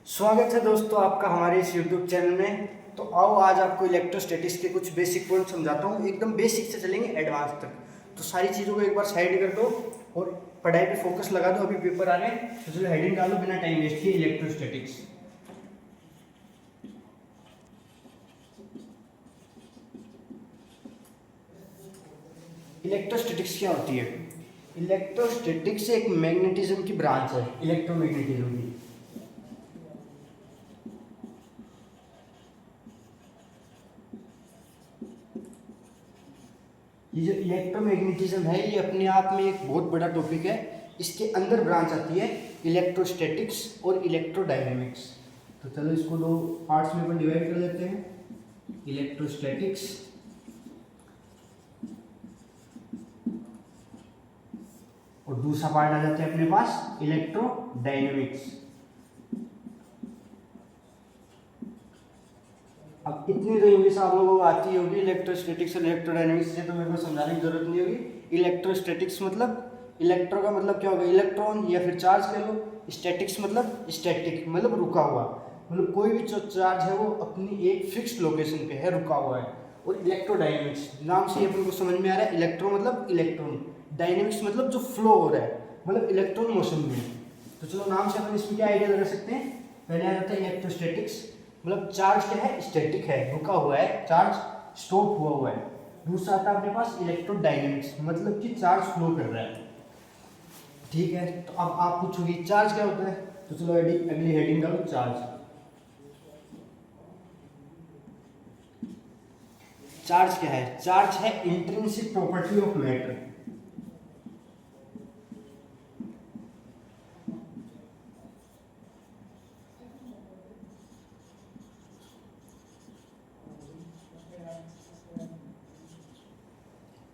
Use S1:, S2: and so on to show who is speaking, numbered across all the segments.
S1: स्वागत है दोस्तों आपका हमारे इस YouTube चैनल में। तो आओ आज आपको इलेक्ट्रोस्टैटिक्स के कुछ बेसिक पॉइंट समझाता हूँ। एकदम बेसिक से चलेंगे एडवांस तक। तो सारी चीज़ों को एक बार साइड कर दो और पढ़ाई पे फोकस लगा दो। अभी पेपर आ रहे हैं तो चलो हेडिंग डालो बिना टाइम वेस्ट किए, इलेक्ट्रोस्टैटिक्स। इलेक्ट्रोस्टैटिक्स क्या होती है? इलेक्ट्रोस्टैटिक्स एक मैग्नेटिज्म की ब्रांच है, इलेक्ट्रोमैग्नेटिज्म की। ये जो इलेक्ट्रोमैग्नेटिज्म है ये अपने आप में एक बहुत बड़ा टॉपिक है। इसके अंदर ब्रांच आती है इलेक्ट्रोस्टैटिक्स और इलेक्ट्रोडायनेमिक्स। तो चलो इसको दो पार्ट्स में अपन डिवाइड कर लेते हैं, इलेक्ट्रोस्टैटिक्स और दूसरा पार्ट आ जाता है अपने पास इलेक्ट्रोडायनेमिक्स। अब इतनी तो इंग्लिश आप लोगों को आती होगी इलेक्ट्रोस्टैटिक्स और इलेक्ट्रोडायनेमिक्स से, तो मेरे को समझाने की जरूरत नहीं होगी। इलेक्ट्रोस्टैटिक्स मतलब इलेक्ट्रो का मतलब क्या होगा, इलेक्ट्रॉन या फिर चार्ज कह लो। स्टैटिक्स मतलब स्टैटिक मतलब रुका हुआ, मतलब कोई भी जो चार्ज है वो अपनी एक फिक्स्ड लोकेशन पे है, रुका हुआ है। और इलेक्ट्रोडायनेमिक्स नाम से ही अपन को समझ में आ रहा है, इलेक्ट्रो मतलब इलेक्ट्रॉन, डायनेमिक्स मतलब जो फ्लो हो रहा है, मतलब इलेक्ट्रॉन मोशन में। तो चलो नाम से अपन इसमें क्या आइडिया लगा सकते हैं। पहले आ जाता है इलेक्ट्रोस्टैटिक्स, मतलब चार्ज क्या है, स्टैटिक है, रुका हुआ है, चार्ज स्टॉप हुआ है। दूसरा आता है अपने पास इलेक्ट्रोडायनेमिक्स, मतलब कि चार्ज फ्लो कर रहा है। ठीक है, तो अब आप पूछोगे चार्ज क्या होता है, तो चलो अगली हेडिंग डालो चार्ज। चार्ज क्या है? चार्ज है इंट्रिंसिक प्रॉपर्टी ऑफ मैटर।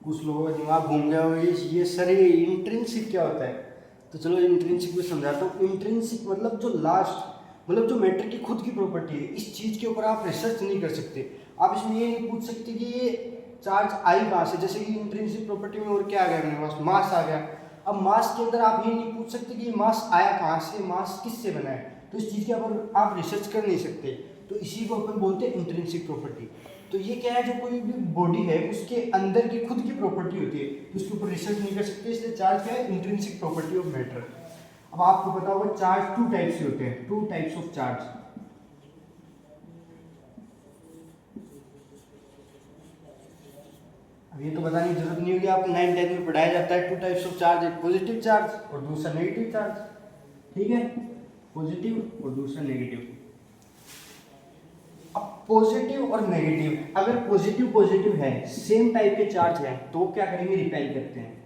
S1: कुछ लोगों का दिमाग घूम गया हो, ये सर ये इंट्रिंसिक क्या होता है? तो चलो इंट्रिंसिक भी समझाता हूँ। इंट्रिंसिक मतलब जो लास्ट, मतलब जो मैटर की खुद की प्रॉपर्टी है, इस चीज़ के ऊपर आप रिसर्च नहीं कर सकते। आप इसमें ये नहीं पूछ सकते कि ये चार्ज आई कहाँ से, जैसे कि इंट्रिंसिक प्रॉपर्टी में और क्या आ गया अपने पास, मास आ गया। अब मास के अंदर आप ये नहीं पूछ सकते कि ये मास आया कहाँ से, मास किससे बना है, तो इस चीज़ के ऊपर आप रिसर्च कर नहीं सकते। तो इसी को अपन बोलते हैं इंट्रिंसिक प्रॉपर्टी। तो ये क्या है, जो कोई भी बॉडी है उसके अंदर की खुद की प्रॉपर्टी होती है, तो उसके ऊपर रिसर्च नहीं कर सकते, इसलिए चार्ज क्या है, इंट्रिंसिक प्रॉपर्टी ऑफ मैटर। अब आपको पता होगा चार्ज टू टाइप्स के होते हैं, टू टाइप्स ऑफ चार्ज। अब ये तो बताने की जरूरत नहीं होगी, आपको 9th 10th में पढ़ाया जाता है टू टाइप्स ऑफ चार्ज, एक पॉजिटिव चार्ज और दूसरा नेगेटिव चार्ज। ठीक है, पॉजिटिव और दूसरा नेगेटिव। अब पॉजिटिव और नेगेटिव, अगर पॉजिटिव पॉजिटिव है, सेम टाइप के चार्ज है, तो क्या करेंगे, रिपेल करते हैं।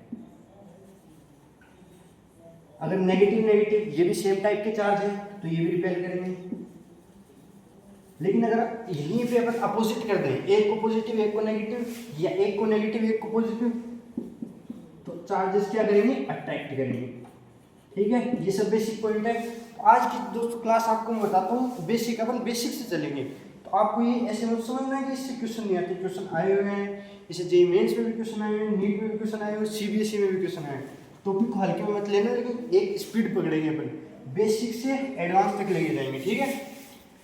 S1: अगर नेगेटिव नेगेटिव, ये भी सेम टाइप के चार्ज है, तो ये भी रिपेल करेंगे। लेकिन अगर यहीं पे अपन अपोजिट कर दें, एक को पॉजिटिव एक को नेगेटिव, या एक को नेगेटिव एक को पॉजिटिव, तो चार्जेस क्या करेंगे, अट्रैक्ट करेंगे। ठीक है, ये सब बेसिक पॉइंट है। तो आज की दोस्तों क्लास आपको मैं बताता हूँ बेसिक, अपन बेसिक से चलेंगे। तो आपको ये ऐसे मत समझना है कि इससे क्वेश्चन नहीं आते, क्वेश्चन आए हुए हैं, इसे जेईई मेंस में भी क्वेश्चन आए हुए हैं, नीट में भी क्वेश्चन आए हुए हैं, सीबीएसई में भी क्वेश्चन आए हैं। टॉपिक को हल्के में मत लेना, लेकिन एक स्पीड पकड़ेंगे अपन, बेसिक से एडवांस तक लेके जाएंगे। ठीक है,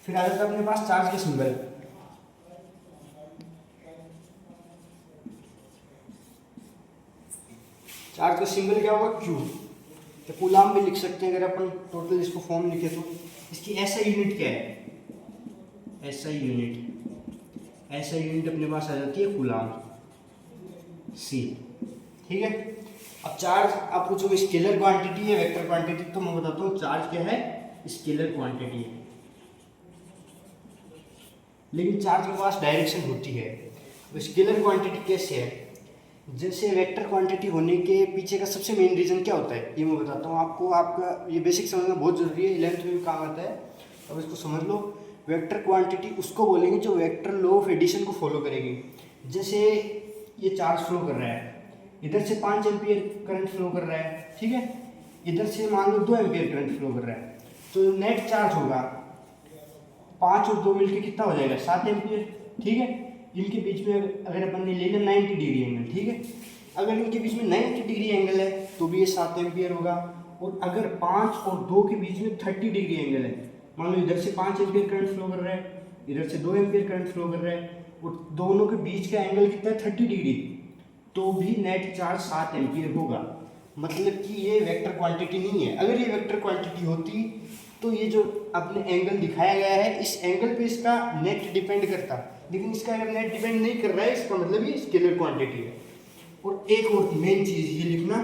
S1: फिर आ जाता है अपने पास चार्ज के सिंबल। चार्ज का सिंबल क्या होगा, क्यू। तो कूलाम भी लिख सकते हैं अगर अपन टोटल इसको फॉर्म लिखे तो। इसकी एसआई यूनिट क्या है, एसआई यूनिट, एसआई यूनिट अपने पास आ जाती है कूलाम, सी। ठीक है, अब चार्ज आप पूछोगे स्केलर क्वांटिटी है वेक्टर क्वांटिटी, तो मैं बताता हूँ चार्ज क्या है, स्केलर क्वांटिटी है। लेकिन चार्ज के पास डायरेक्शन होती है। तो स्केलर क्वांटिटी कैसे है, जैसे वेक्टर क्वांटिटी होने के पीछे का सबसे मेन रीजन क्या होता है, ये मैं बताता हूँ आपको। आपका ये बेसिक समझना बहुत जरूरी है, 11th में भी काम आता है, अब इसको समझ लो। वेक्टर क्वांटिटी उसको बोलेंगे जो वेक्टर लॉ ऑफ एडिशन को फॉलो करेगी। जैसे ये चार्ज फ्लो कर रहा है, इधर से 5 एम्पियर करंट फ्लो कर रहा है, ठीक है, इधर से मान लो 2 एम्पियर करंट फ्लो कर रहा है, तो नेट चार्ज होगा 5 और 2 मिलकर कितना हो जाएगा, 7 एम्पियर। ठीक है, इनके बीच में अगर अपन ने ले लिया 90 डिग्री एंगल, ठीक है, अगर इनके बीच में 90 डिग्री एंगल है तो भी ये 7 एम्पियर होगा। और अगर 5 और 2 के बीच में 30 डिग्री एंगल है मान लो इधर से 5 एम्पीयर करंट फ्लो कर रहा है, इधर से 2 एम्पीयर करंट फ्लो कर रहा है, और दोनों के बीच का एंगल कितना है 30 डिग्री, तो भी नेट चार्ज 7 एम्पीयर होगा। मतलब कि ये वेक्टर क्वांटिटी नहीं है। अगर ये वेक्टर क्वांटिटी होती तो ये जो अपने एंगल दिखाया गया है इस एंगल पे इसका नेट डिपेंड करता, लेकिन इसका अगर नेट डिपेंड नहीं कर रहा है इसका मतलब ये स्केलर क्वांटिटी है। और एक और मेन चीज़ ये लिखना,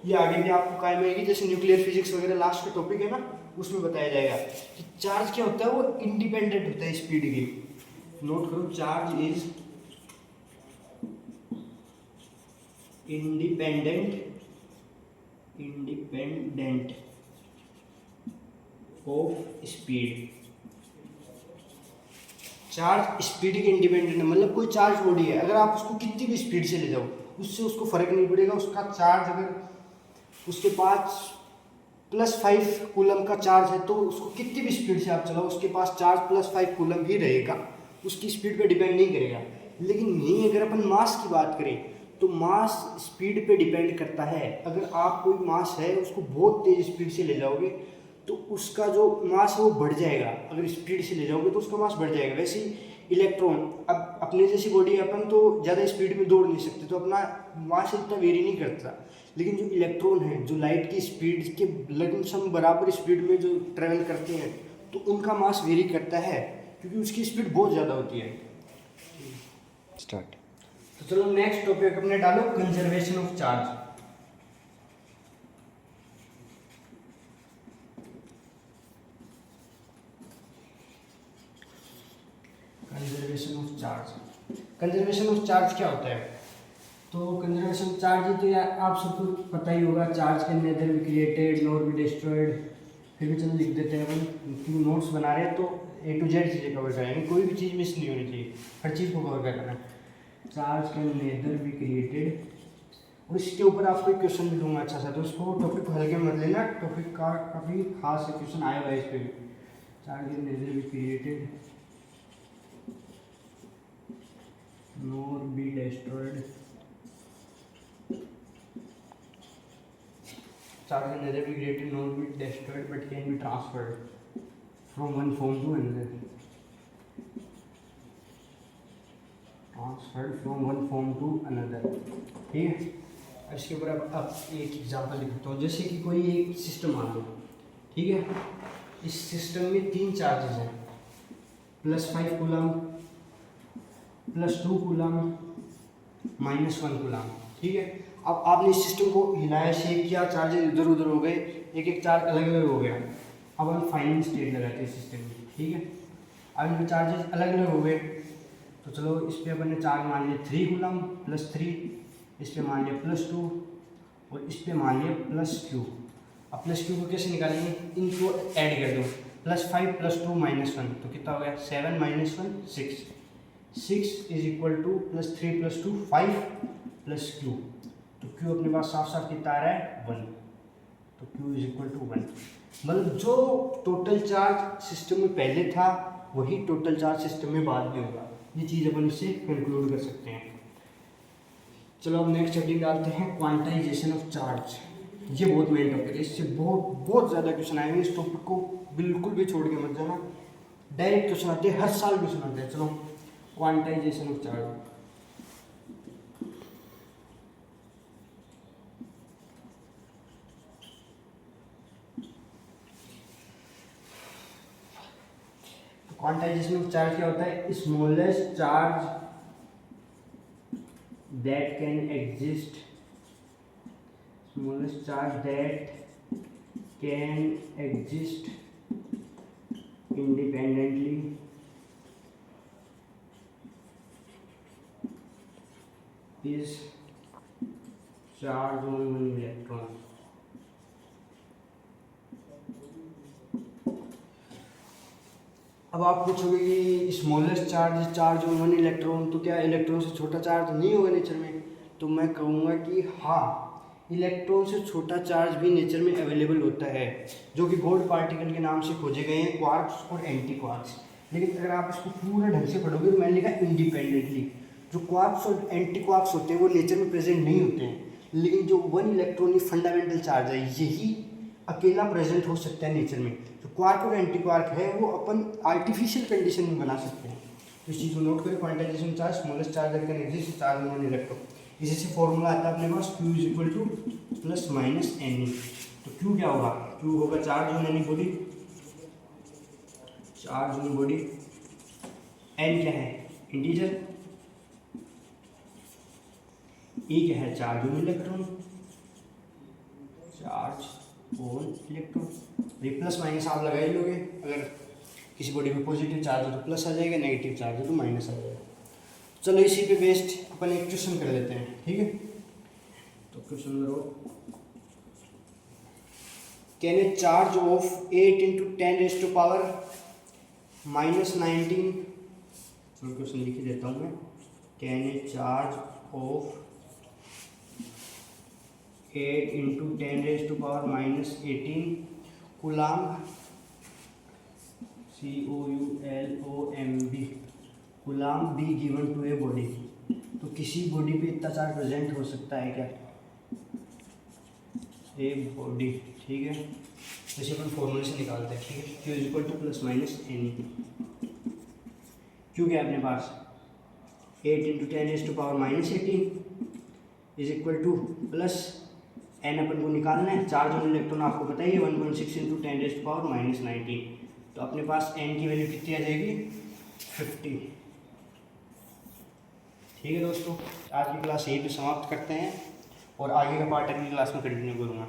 S1: ये आगे भी आपको काम आएगी, जैसे न्यूक्लियर फिजिक्स वगैरह लास्ट का टॉपिक है ना, उसमें बताया जाएगा कि चार्ज क्या होता है, वो इंडिपेंडेंट होता है स्पीड के। नोट करो, charge is independent of speed. Charge speed के इंडिपेंडेंट है, मतलब कोई चार्ज बॉडी है, अगर आप उसको कितनी भी स्पीड से ले जाओ उससे उसको फर्क नहीं पड़ेगा। उसका चार्ज अगर उसके पास +5 कूलम का चार्ज है तो उसको कितनी भी स्पीड से आप चलाओ उसके पास चार्ज +5 कूलम ही रहेगा, उसकी स्पीड पे डिपेंड नहीं करेगा। लेकिन नहीं, अगर अपन मास की बात करें तो मास स्पीड पे डिपेंड करता है। अगर आप कोई मास है उसको बहुत तेज स्पीड से ले जाओगे तो उसका जो मास है वो बढ़ जाएगा, अगर स्पीड से ले जाओगे तो उसका मास बढ़ जाएगा। वैसे ही इलेक्ट्रॉन, अब अपने जैसी बॉडी है, अपन तो ज़्यादा स्पीड में दौड़ नहीं सकते तो अपना मास इतना वेरी नहीं करता, लेकिन जो इलेक्ट्रॉन है जो लाइट की स्पीड के लगभग बराबर स्पीड में जो ट्रेवल करते हैं तो उनका मास वेरी करता है क्योंकि उसकी स्पीड बहुत ज़्यादा होती है।
S2: स्टार्ट।
S1: तो चलो नेक्स्ट टॉपिक अपने डालो, conservation of charge. Conservation of charge. Conservation of charge क्या होता है? तो कंजर्वेशन ऑफ चार्ज तो यार आप सबको पता ही होगा, charge can nether be created nor be destroyed. फिर भी चलो लिख देते हैं अपन, क्योंकि नोट्स बना रहे हैं तो A to Z चीज़ें कवर करेंगे, कोई भी चीज़ मिस नहीं होनी चाहिए, हर चीज़ को कवर करना है। Charge can nether be created, और इसके ऊपर आपको एक क्वेश्चन भी दूंगा अच्छा सा, तो उसको टॉपिक को हल्के मत लेना, टॉपिक का काफ़ी खास क्वेश्चन आया हुआ है इस पर भी। Charge can nether be created nor be destroyed. Charge can neither be created nor be destroyed but can be transferred from one form to another. Transferred from one form to another. ठीक है, इसके ऊपर अब एक example लिखता हूँ। जैसे कि कोई एक सिस्टम मान लो, ठीक है, इस सिस्टम में 3 चार्जेस हैं, +5 कूलम, +2 कूलम, -1 कूलम। ठीक है, अब आपने इस सिस्टम को हिलाया, शेक किया, चार्जेस इधर उधर हो गए, एक एक चार्ज अलग अलग हो गया। अब हम फाइनल स्टेट लगाते हैं सिस्टम में। ठीक है, अब इनके चार्जेस अलग अलग हो गए, तो चलो इस पर अपन ने चार्ज मान लिया 3 कूलम +3, इस पर मान लिया +2 और इस पर मान लिया +q। अब +q को कैसे निकालेंगे, इनको ऐड कर दो, +5 +2 -1, तो कितना हो गया 7 - 1 6। 6 इज इक्वल टू +3 +2 5 +q, तो q अपने पास साफ साफ कितना आ रहा है 1, तो q इज इक्वल टू 1। मतलब जो टोटल चार्ज सिस्टम में पहले था वही टोटल चार्ज सिस्टम में बाद में होगा। ये चीज़ अपन इससे कंक्लूड कर सकते हैं। चलो अब नेक्स्ट हेडिंग डालते हैं, क्वांटाइजेशन ऑफ चार्ज। ये बहुत मेन टॉपिक है, इससे बहुत ज़्यादा क्वेश्चन आएंगे। इस टॉपिक को बिल्कुल भी छोड़ के मत जाना, डायरेक्ट क्वेश्चन आते हैं, हर साल क्वेश्चन आते हैं। चलो quantization of charge. Quantization of charge क्या होता है, smallest charge that can exist, smallest charge that can exist independently is charge on one electron। अब आप पूछोगे कि smallest charge on one electron, तो क्या इलेक्ट्रॉन से छोटा चार्ज नहीं होगा नेचर में? तो मैं कहूँगा कि हाँ, इलेक्ट्रॉन से छोटा चार्ज भी नेचर में अवेलेबल होता है, जो कि गॉड पार्टिकल के नाम से खोजे गए हैं, क्वार्क्स और एंटी क्वार्क्स। लेकिन अगर आप इसको पूरा ढंग से पढ़ोगे तो मैंने लिखा इंडिपेंडेंटली। जो क्वार्क्स और एंटी क्वार्क्स होते हैं वो नेचर में प्रेजेंट नहीं होते हैं, लेकिन जो वन इलेक्ट्रॉनिक फंडामेंटल चार्ज है यही अकेला प्रेजेंट हो सकता है नेचर में। जो क्वार्क और एंटी क्वार्क है वो अपन आर्टिफिशियल कंडीशन में बना सकते हैं। तो इस चीज़ को नोट करें, quantisation charge smallest charge can exist charge on an electron. इसी से फॉर्मूला आता है अपने पास Q is equal to plus minus N. तो Q क्या होगा? Q होगा charge on any body, charge on body. N क्या है? इंटीजर। E क्या है? Charge on electron, charge on electron. ये प्लस माइनस आप लगा ही लोगे, अगर किसी बॉडी में पॉजिटिव चार्ज हो तो प्लस आ जाएगा, नेगेटिव चार्ज हो तो माइनस आ जाएगा। चलो इसी पे बेस्ड अपन एक क्वेश्चन कर लेते हैं, ठीक है। तो question number, can a charge of 8 × 10⁻⁻19, चलो क्वेश्चन लिख ही देता हूँ मैं। Can a charge of 8 × 10⁻⁻18 coulomb, COULOMB, coulomb be given to a body. तो किसी बॉडी पे इतना चार्ज प्रेजेंट हो सकता है क्या? ए बॉडी, ठीक है। जैसे अपन फॉर्मूले से निकालते हैं, ठीक है। Q is equal to plus minus n. Q क्या है अपने पास? 8 × 10⁻⁻18 is equal to plus n अपन को निकालना है। चार्ज ऑन इलेक्ट्रॉन आपको पता ही है 1.6 × 10⁻⁻19। तो अपने पास एन की वैल्यू कितनी आ जाएगी? 50। ठीक है दोस्तों, आज की क्लास यहीं पे समाप्त करते हैं और आगे का पार्ट अगली क्लास में कंटिन्यू करूँगा।